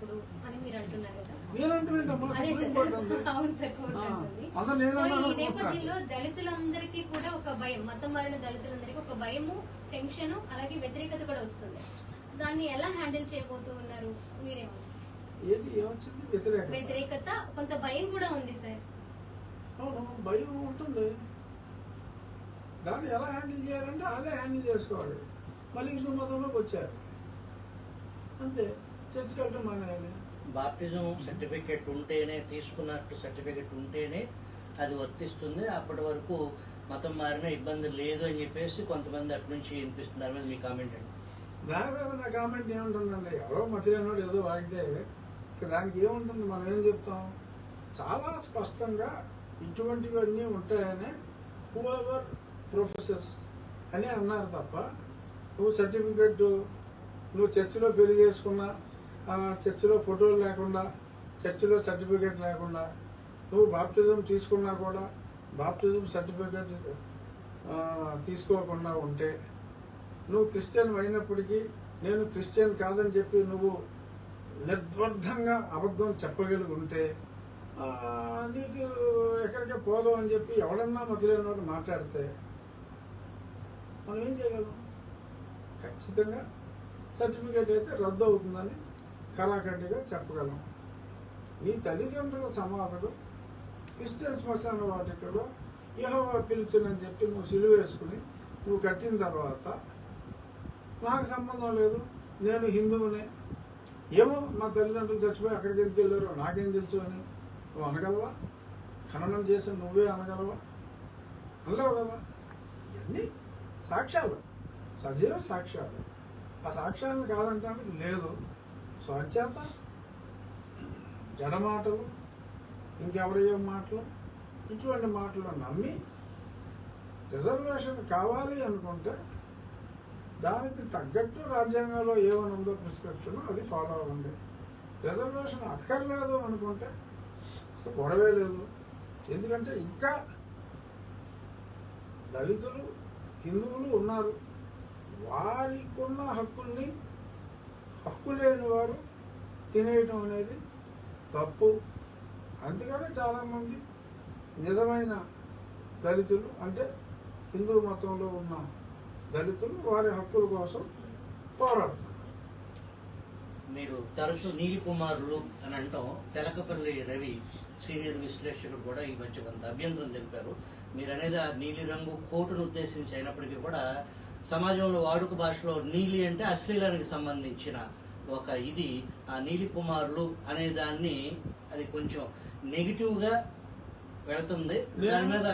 ఇప్పుడు అని మీరు అంటున్నారు కదా. అవును సార్, ఈ నేపథ్యంలో దళితులందరికీ కూడా ఒక భయం, మతం మారిన దళితులందరికీ ఒక భయము, టెన్షన్, అలాగే వ్యతిరేకత కూడా వస్తుంది. దాన్ని ఎలా హ్యాండిల్ చేయబోతూ ఉన్నారు మీరేమో? వ్యతిరేకత, కొంత భయం కూడా ఉంది సార్. అవును, భయం ఉంటుంది. దాన్ని ఎలా హ్యాండిల్ చేయాలంటే అదే హ్యాండిల్ చేసుకోవాలి. మళ్ళీ హిందూ మతంలోకి వచ్చారు అంతే, చర్చికి వెళ్ళటం మానేయాలి. బాప్టిజం సర్టిఫికేట్ ఉంటేనే, తీసుకున్నట్టు సర్టిఫికేట్ ఉంటేనే అది వర్తిస్తుంది. అప్పటి వరకు మతం మారిన ఇబ్బంది లేదు అని చెప్పేసి కొంతమంది అటు నుంచి వినిపిస్తుంది. దాని మీద మీ కామెంట్ అండి? దాని మీద నా కామెంట్ ఏముంటుందండి, ఎవరో మధ్యలోనోడు ఏదో వాడితే దానికి ఏముంటుంది, మనం ఏం చెప్తాం? చాలా స్పష్టంగా ఇటువంటివన్నీ ఉంటాయని హూఎవర్ ప్రొఫెసర్స్ అని అన్నారు తప్ప, నువ్వు సర్టిఫికెట్, నువ్వు చర్చిలో పెళ్లి చేసుకున్నా, చర్చిలో ఫోటోలు లేకుండా, చర్చిలో సర్టిఫికేట్ లేకుండా, నువ్వు బాప్టిజం తీసుకున్నా కూడా బాప్టిజం సర్టిఫికేట్ తీసుకోకుండా ఉంటే, నువ్వు క్రిస్టియన్ అయినప్పటికీ నేను క్రిస్టియన్ కాదని చెప్పి నువ్వు నిర్బంధంగా అబద్ధం చెప్పగలిగి ఉంటే, నీకు ఎక్కడికే పోదాం అని చెప్పి ఎవడన్నా మతిలేని మాట్లాడితే మనం ఏం చేయగలం? ఖచ్చితంగా సర్టిఫికేట్ అయితే రద్దు అవుతుందని కళాఖండిగా చెప్పగలం. నీ తల్లిదండ్రుల సమాధులు క్రిస్టియన్ శ్మశాన వాటికలో యెహోవా పిలుచునని చెప్పి నువ్వు సిలువ వేసుకుని నువ్వు కట్టిన తర్వాత నాకు సంబంధం లేదు, నేను హిందువునే, ఏమో మా తల్లిదండ్రులు చచ్చిపోయి అక్కడికి ఎందుకు వెళ్ళారో నాకేం తెలుసు అని నువ్వు అనగలవా? ఖననం చేసి నువ్వే అనగలవా? అనలేవు కదా. ఇవన్నీ సాక్ష్యాలు, సజీవ సాక్ష్యాలు. ఆ సాక్ష్యాలను కాదంటానికి లేదు. స్వచ్ఛత, జడమాటలు, ఇంకెవరయ్యే మాటలు, ఇటువంటి మాటలు నమ్మి రిజర్వేషన్ కావాలి అనుకుంటే దానికి తగ్గట్టు రాజ్యాంగంలో ఏమని ఉందో ప్రిస్క్రిప్షన్ అది ఫాలో అవ్వండి. రిజర్వేషన్ అక్కర్లేదు అనుకుంటే గొడవే లేదు. ఎందుకంటే ఇంకా దళితులు, హిందువులు ఉన్నారు. వారికున్న హక్కుల్ని హక్కు లేని వారు తినేయటం అనేది తప్పు. అందుకనే చాలామంది నిజమైన దళితులు, అంటే హిందూ మతంలో ఉన్న దళితులు వారి హక్కుల కోసం పోరాడుతున్నారు. మీరు తరచు నీలి కుమారులు అని అంటాం. తెలకపల్లి రవి సీనియర్ విశ్లేషకుడు కూడా ఈ మధ్య కొంత అభ్యంతరం తెలిపారు. మీరు అనేది ఆ నీలి రంగు కోటును ఉద్దేశించి అయినప్పటికీ కూడా సమాజంలో వాడుక భాషలో నీలి అంటే అశ్లీలానికి సంబంధించిన ఒక ఇది. ఆ నీలి కుమారులు అనే దాన్ని అది కొంచెం నెగిటివ్ గా వెళ్తుంది. దాని మీద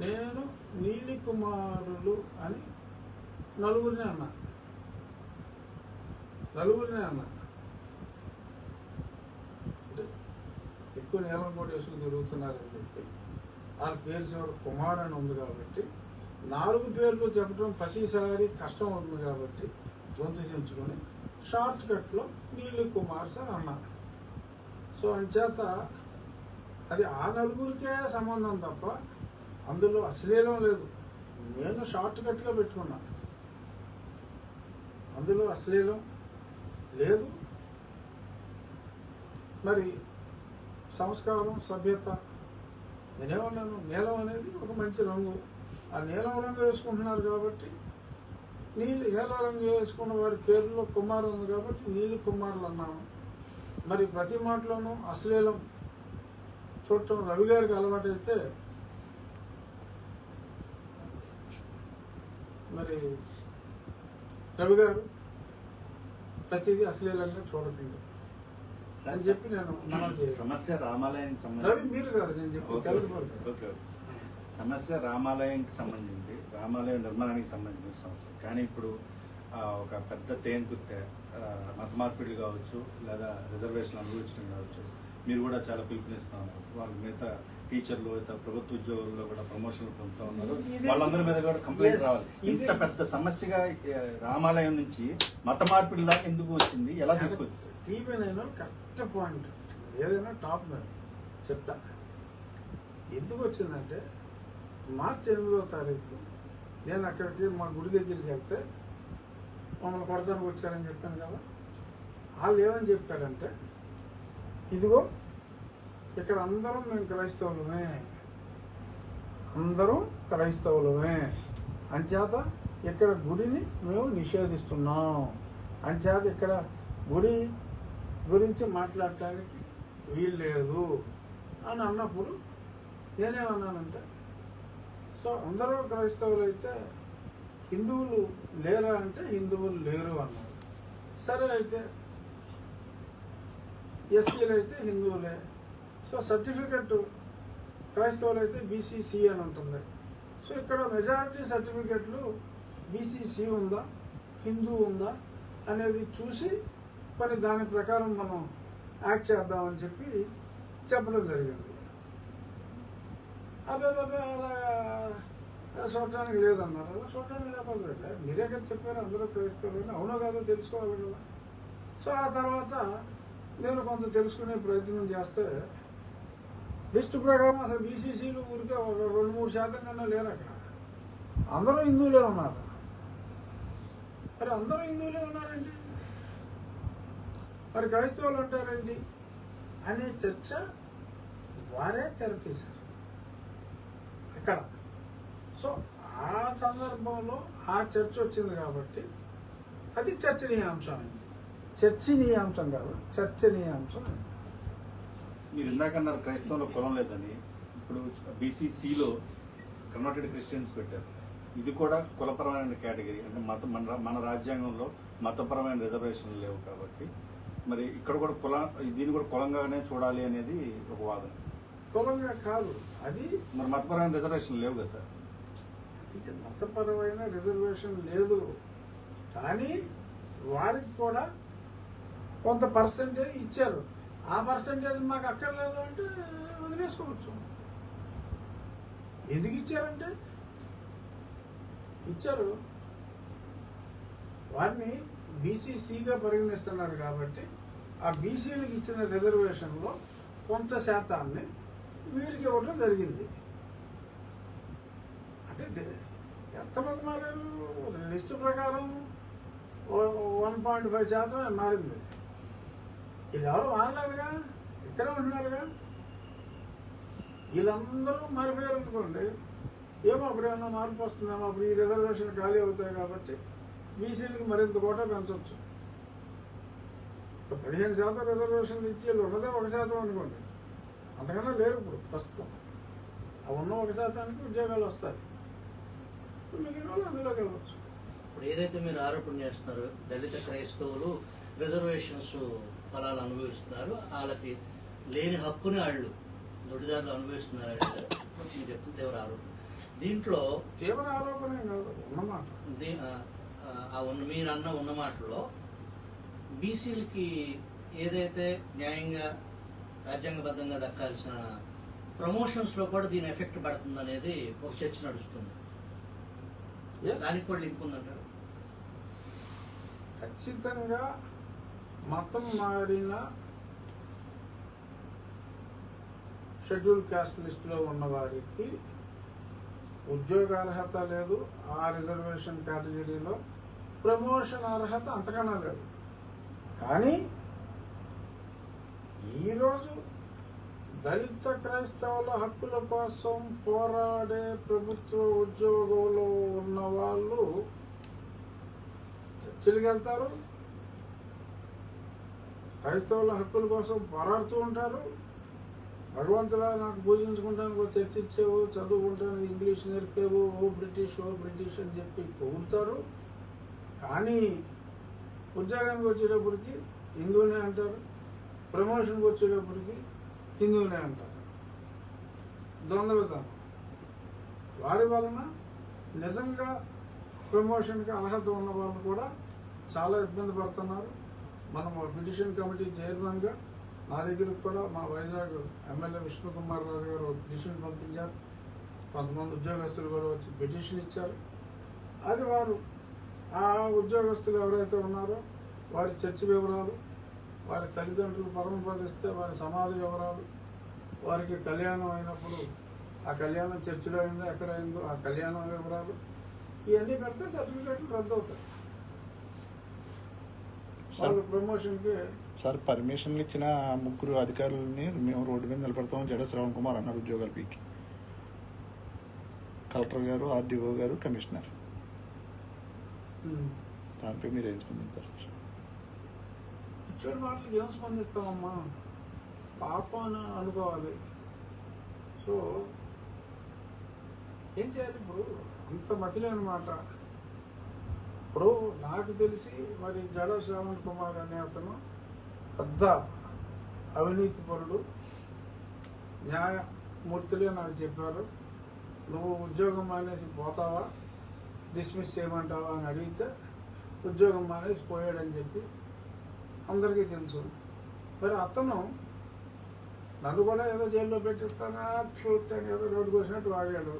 నేను నీలి కుమారులు అని నలుగురినే అన్నా. అంటే ఎక్కువ నీలం కూడా వేసుకుని తిరుగుతున్నారని చెప్పి వాళ్ళ పేరు చివరి కుమార్ అని ఉంది కాబట్టి 4 పేర్లు చెప్పడం ప్రతిసారి కష్టం అవుతుంది కాబట్టి గొంతు చించుకొని షార్ట్ కట్లో నీలి కుమార్స్ అని అన్నా. సో అంచేత అది ఆ నలుగురికే సంబంధం తప్ప అందులో అశ్లీలం లేదు. నేను షార్ట్ కట్గా పెట్టుకున్నా, అందులో అశ్లీలం లేదు. మరి సంస్కారం, సభ్యత, నేనేమన్నాను, నీలం అనేది ఒక మంచి రంగు. ఆ నీలం రంగు వేసుకుంటున్నారు కాబట్టి నీలం రంగు వేసుకున్న వారి పేరులో కుమార్ ఉంది కాబట్టి నీలి కుమారులు అన్నాము. మరి ప్రతి మాటలోనూ అశ్లీలం చూడటం రవి గారికి అలవాటు అయితే మరి రవి గారు ప్రతిదీ అశ్లీలంగా చూడకండి అని చెప్పి నేను మనం సమస్య రామాలయానికి సంబంధించి రవి మీరు కాదు నేను చెప్పి సమస్య రామాలయానికి సంబంధించి, రామాలయం నిర్మాణానికి సంబంధించిన సమస్య. కానీ ఇప్పుడు ఒక పెద్ద తేన్తుట్టే మత మార్పిడులు కావచ్చు, లేదా రిజర్వేషన్ అనుభవించడం కావచ్చు, మీరు కూడా చాలా పిలుపునిస్తున్నారు. వాళ్ళ మిగతా టీచర్లు, ఇతర ప్రభుత్వ ఉద్యోగుల్లో కూడా ప్రమోషన్లు పొందుతూ ఉన్నారు. వాళ్ళందరి మీద కూడా కంప్లైంట్ రావాలి. ఇంత పెద్ద సమస్యగా రామాలయం నుంచి మత మార్పిడి దాకా ఎందుకు వచ్చింది, ఎలా తీసుకొచ్చింది? టీవీ నేను కరెక్ట్ పాయింట్, ఏదైనా టాప్ మీద చెప్తా. ఎందుకు వచ్చిందంటే మార్చి 8వ తారీఖు నేను అక్కడికి మా గుడి దగ్గరికి వెళ్తే మమ్మల్ని కొడతానికి వచ్చారని చెప్పాను కదా. వాళ్ళు ఏమని చెప్పారంటే, ఇదిగో ఇక్కడ అందరం మేము క్రైస్తవులమే, అందరం క్రైస్తవులమే అంచేత ఇక్కడ గుడిని మేము నిషేధిస్తున్నాం, అంచేత ఇక్కడ గుడి గురించి మాట్లాడటానికి వీలు లేదు అని అన్నప్పుడు నేనేమన్నానంటే, సో అందరూ క్రైస్తవులు అయితే హిందువులు లేరా అంటే హిందువులు లేరు అన్నారు. సరే అయితే ఎస్సీలు అయితే హిందువులే, సో సర్టిఫికెట్ క్రైస్తవులు అయితే బీసీసీ అని ఉంటుంది. సో ఇక్కడ మెజారిటీ సర్టిఫికెట్లు బీసీసీ ఉందా హిందూ ఉందా అనేది చూసి మరి దాని ప్రకారం మనం యాక్ట్ చేద్దామని చెప్పి చెప్పడం జరిగింది. అలా చూడటానికి లేదన్నారు. అలా చూడటానికి లేకపోతే మీరే కదా చెప్పారు అందరూ క్రైస్తవులు, అవునో కాదో తెలుసుకోవాలి కదా. సో ఆ తర్వాత నేను కొంత తెలుసుకునే ప్రయత్నం చేస్తే లిస్టు ప్రకారం అసలు బీసీసీలు ఊరికే ఒక 2-3% కన్నా లేరు అక్కడ, అందరూ హిందువులే ఉన్నారు. మరి అందరూ హిందువులే ఉన్నారేంటి, మరి క్రైస్తవులు అంటారేంటి అనే చర్చ వారే తెరతీశారు అక్కడ. సో ఆ సందర్భంలో ఆ చర్చ వచ్చింది కాబట్టి అది చర్చనీయాంశం అయింది. చర్చనీయాంశం కాదు, చర్చనీయాంశం అయింది. మీరు ఇందాకన్నారు క్రైస్తవంలో కులం లేదని, ఇప్పుడు బీసీసీలో కన్వర్టెడ్ క్రిస్టియన్స్ పెట్టారు. ఇది కూడా కులపరమైన కేటగిరీ, అంటే మన రాజ్యాంగంలో మతపరమైన రిజర్వేషన్లు లేవు కాబట్టి మరి ఇక్కడ కూడా దీన్ని కూడా కులంగానే చూడాలి అనేది ఒక వాదన. కులంగా కాదు అది, మరి మతపరమైన రిజర్వేషన్ లేవు కదా సార్. మతపరమైన రిజర్వేషన్ లేదు, కానీ వారికి కూడా కొంత పర్సంటేజ్ ఇచ్చారు. ఆ పర్సంటేజ్ మాకు అక్కర్లేదు అంటే వదిలేసుకోవచ్చు. ఎందుకు ఇచ్చారంటే ఇచ్చారు, వారిని బీసీసీగా పరిగణిస్తున్నారు కాబట్టి ఆ బీసీలకు ఇచ్చిన రిజర్వేషన్లో కొంత శాతాన్ని వీరికి ఇవ్వడం జరిగింది. అంటే ఎంతమంది మారారు, లిస్టు ప్రకారం 1.5% మారింది. ఇది ఎవరు మారలేదుగా, ఇక్కడే ఉంటున్నారుగా. వీళ్ళందరూ మారిపోయారు అనుకోండి, ఏమో అప్పుడు ఏమన్నా మార్పు వస్తుందేమో, అప్పుడు ఈ రిజర్వేషన్ ఖాళీ అవుతాయి కాబట్టి బీసీలకు మరింత కోటా పెంచవచ్చు. 15% రిజర్వేషన్లు ఇచ్చి వీళ్ళు ఉన్నదే 1% అనుకోండి, అంతకన్నా లేరు ఇప్పుడు ప్రస్తుతం. ఆ ఉన్న 1%కి ఉద్యోగాలు వస్తాయి, మిగిలిన వాళ్ళు అందులోకి వెళ్ళవచ్చు. ఇప్పుడు ఏదైతే మీరు ఆరోపణ చేస్తున్నారో దళిత క్రైస్తవులు రిజర్వేషన్స్ ఫలాలు అనుభవిస్తున్నారు, వాళ్ళకి లేని హక్కుని వాళ్ళు దొడిదారులు అనుభవిస్తున్నారు అంటే మీరు చెప్తున్న తీవ్ర ఆరోపణ. దీంట్లో తీవ్ర ఆరోపణ కాదు, ఉన్నమాట. మీరు అన్న ఉన్న మాటలో బీసీలకి ఏదైతే న్యాయంగా రాజ్యాంగబద్ధంగా దక్కాల్సిన ప్రమోషన్స్లో కూడా దీని ఎఫెక్ట్ పడుతుంది అనేది ఒక చర్చ నడుస్తుంది. దానికి కూడా లింక్ ఉందంటారు. ఖచ్చితంగా మతం మారిన షెడ్యూల్ కాస్ట్ లిస్టులో ఉన్న వారికి ఉద్యోగ అర్హత లేదు, ఆ రిజర్వేషన్ కేటగిరీలో ప్రమోషన్ అర్హత అంతకన్నా లేదు. కానీ ఈరోజు దళిత క్రైస్తవుల హక్కుల కోసం పోరాడే ప్రభుత్వ ఉద్యోగంలో ఉన్న వాళ్ళు చర్చిలకు వెళ్తారు, క్రైస్తవుల హక్కుల కోసం పోరాడుతూ ఉంటారు. భగవంతుడా నాకు పూజించుకుంటానికి ఒక చర్చ ఇచ్చేవు, చదువుకుంటానికి ఇంగ్లీష్ నేర్పేవు, ఓ బ్రిటిష్ అని చెప్పి పొగుడతారు. కానీ ఉద్యోగానికి వచ్చేటప్పటికి హిందువునే అంటారు, ప్రమోషన్కి వచ్చేటప్పటికి హిందువునే అంటారు. ద్వంద్వ విధానం. వారి వలన నిజంగా ప్రమోషన్కి అర్హత ఉన్న వాళ్ళు కూడా చాలా ఇబ్బంది పడుతున్నారు. మనం పిటిషన్ కమిటీ చైర్మన్గా నా దగ్గరకు కూడా మా వైజాగ్ ఎమ్మెల్యే విష్ణుకుమార్ రాజు గారు పిటిషన్ పంపించారు. కొంతమంది ఉద్యోగస్తులు కూడా వచ్చి పిటిషన్ ఇచ్చారు. అది వారు ఆ ఉద్యోగస్తులు ఎవరైతే ఉన్నారో వారి చర్చి వివరాలు, వారి తల్లిదండ్రులు పరమపదిస్తే వారి సమాధి వివరాలు, వారికి కళ్యాణం అయినప్పుడు ఆ కళ్యాణం చర్చిలో అయిందో ఎక్కడ అయిందో ఆ కళ్యాణం వివరాలు, ఇవన్నీ పెడితే సర్టిఫికెట్లు రద్దు అవుతాయి. వాళ్ళు ప్రమోషన్కి సార్ పర్మిషన్లు ఇచ్చిన ముగ్గురు అధికారులని మేము రోడ్డు మీద నిలబెడతాం జడ శ్రవణ్ కుమార్ అన్నారు ఉద్యోగాలు పీకి. కలెక్టర్ గారు, ఆర్డీఓ గారు, కమిషనర్. దానిపై మీరు ఏం స్పందిస్తారు సార్? ఇచ్చిన మాటలకు ఏం స్పందిస్తామమ్మా, పాపం అని అనుకోవాలి. సో ఏం చేయాలి ఇప్పుడు? అంత మతిలేని మాట. ఇప్పుడు నాకు తెలిసి మరి జడ శ్రవణ్ కుమార్ అనే అతను పెద్ద అవినీతిపరుడు. న్యాయమూర్తులే నాకు చెప్పారు, నువ్వు ఉద్యోగం మానేసి పోతావా, డిస్మిస్ చేయమంటావా అని అడిగితే ఉద్యోగం మానేసి పోయాడని చెప్పి అందరికీ తెలుసు. మరి అతను నన్ను కూడా ఏదో జైల్లో పెట్టిస్తానా చూడటానికి ఏదో రోడ్డుకు వచ్చినట్టు వాగాడు.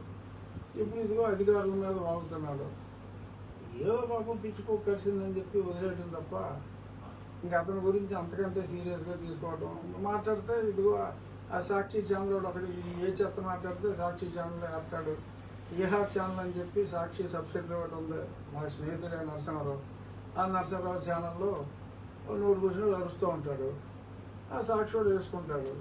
ఇప్పుడు ఇదిగో అధికారుల మీద వాగుతున్నాడు. ఏదో పాపం పిచ్చుకో కలిసిందని చెప్పి వదిలేయటం తప్ప ఇంకా అతని గురించి అంతకంటే సీరియస్గా తీసుకోవడం. మాట్లాడితే ఇదిగో ఆ సాక్షి ఛానల్ ఒకటి ఏ చెత్త మాట్లాడితే సాక్షి ఛానల్ వేస్తాడు. ఈహార్ ఛానల్ అని చెప్పి సాక్షి సబ్సిడరీ ఒకటి ఉంది, మా స్నేహితుడే నరసింహారావు. ఆ నరసింహారావు ఛానల్లో నోటు కూర్చొని అరుస్తూ ఉంటాడు. ఆ సాక్షి కూడా వేసుకుంటాడు.